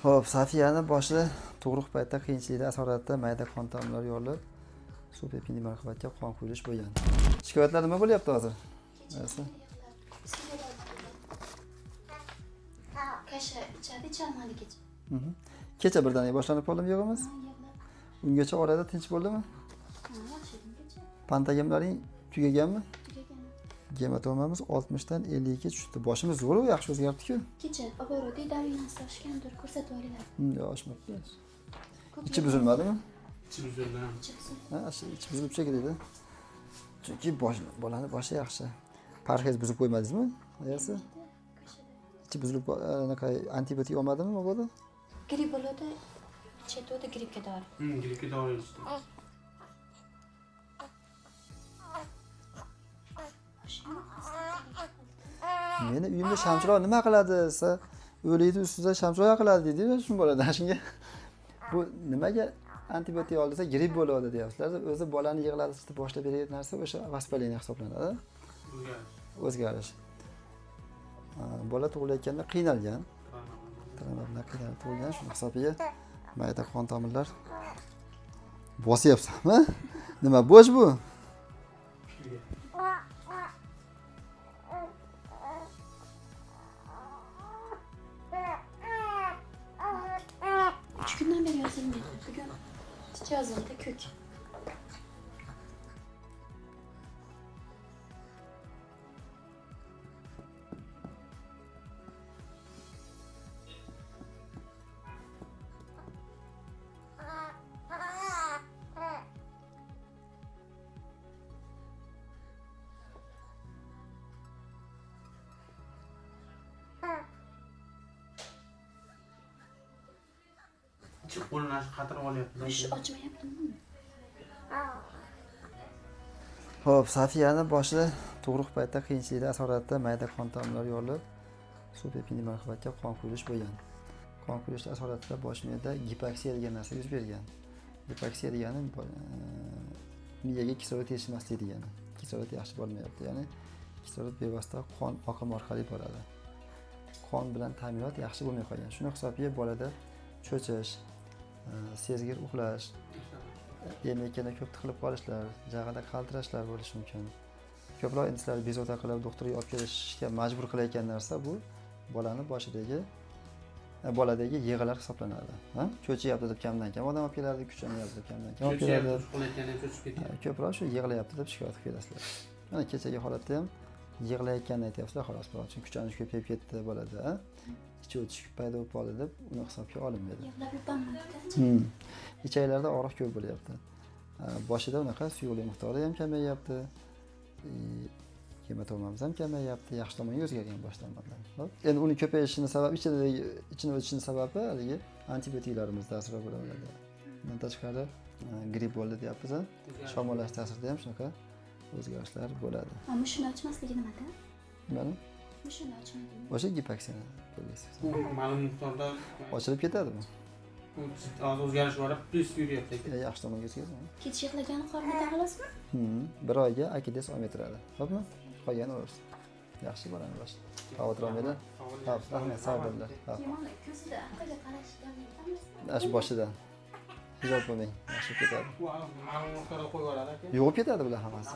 Xo'p, Safiyani boshida tug'ruq paytida qiyinchilikda asoratda mayda qon tomirlar yorilib, subepiniy marhamatga qon quyilish bo'lgan. Shikoyatlar nima bo'lyapti hozir? Nasi? Kasha ichadi, icholmadi kecha. Kecha birdaniga boshlanib qoldimi yig'imiz? Ungacha orada tinch bo'ldimi? Yaxshi edim kecha. Pantagemlaring tugaganmi? Tugagan. Gematomamiz 60 dan 50 ga tushdi. Boshimiz zo'r, yaxshi o'zgardi-ku. Kecha oboro'da davinasi oshgandir, ko'rsatib olinglar. Oshmabdi. İçi buzilmadimi? İçi buzildi. Ha, ichi buzilib chekildi. Chunki bolani boshi yaxshi. Parhez buzib qo'ymadingizmi? Ayasi? İçi buzilib anaqa antibiotik olmadimi mabodo? Gripp bo'ladi. Chetda grippga dori. Grippga dori ichdi. Meni uyimda shamchiroq nima qiladi desa, o'likni ustida shamchiroq qiladi deydi-ku, shun bo'ladi. Shunga bu nimaga antibiotik ol desa, gripp bo'ladi deyapsizlar. O'zi bolani yig'latishni boshlab bergan narsa o'sha vaspaleniya hisoblanadi. O'zgarish. Bola tug'ilayotganda qiynalgan. Tanalardan qiynalib tug'ilgan, shu hisobiga mayda qon tomirlar bosyapsanmi? Nima bo'sh bu? Kundan beri yozilmaydi. Bugun tish yozildi, ko'k. İçi qo'lini qatirib olyapti. Shu ochmayaptimi? Xo'p, Safiyani boshida tug'ruq paytida qiyinchilikda asoratda mayda qon tomirlar yorilib, subepiniy marhamatga qon quyilish bo'lgan. Qon quyilish asoratida bosh miyada gipoksiya degan narsa yuz bergan. Gipoksiya degani miyaga kislorod yetishmasligi degani. Kislorod yaxshi bormayapti, ya'ni kislorod bevosita qon oqimi orqali boradi. Qon bilan ta'minot yaxshi bo'lmay qolgan. Shuni hisobiga bolada cho'chish, sezgir uxlash, yemayotganda ko'p tiqilib qolishlar, jag'ada qaltirashlar bo'lishi mumkin. Ko'proq insonlar bezovta qilib doktorga olib kelishga majbur qilayotgan narsa bu boladagi yig'alar hisoblanadi. Cho'chiyapti deb kamdan kam odam olib keladi, kuchanyapti deb kamdan kam olib keladi. Ko'proq shu yig'layapti deb shikoyat qilasizlar. Mana kechagi holatda ham yig'layotganini aytyapsizlar, xolos, chunki kuchanish ko'payib ketdi bolada. İchi o'tish paydo bo'lib qoldi deb uni hisobga olinmaydi. Yig'lab yubormadi. Ichaklarda og'riq ko'p bo'lyapti. Boshida unaqa suyuqlik miqdori ham kamayyapti. Hematomamiz ham kamayyapti. Yaxshi tomonga o'zgargan boshlanmadan. Endi uni ko'payishini sababi ichini o'tishini sababi haligi antibiotiklarimiz ta'siri bo'ladi. Bundan tashqari gripp bo'ldi deyapmiz. Shamollash ta'sirida ham shunaqa o'zgarishlar bo'ladi. Ammo shuni ochmasligi nimada? Nimani? Shuni ochmaydi. O'sha gipoksiyani ko'ryapsiz. Ma'lum miqdorda Ochilib ketadimi? o'zgarish bor, plus yuryapti. Yaxshi tomonga o'zgaradi. Kecha yig'lagani qornida xolasmi? Bir oyga akides olmaytiradi. Xo'pmi? Qolgani o'rsi. Yaxshi bo'ladi bosh. Xavotir olmaydi. Xo'p, rahmat, sog' bo'linglar. Yomon ko'zida aqlga qarashdan aytamizmi? Ash boshidan. Hijob bo'lmang. Yaxshi ketadi. Ma'lum miqdorda qo'yib yuboradi aka. Yo'q ketadi bular hammasi.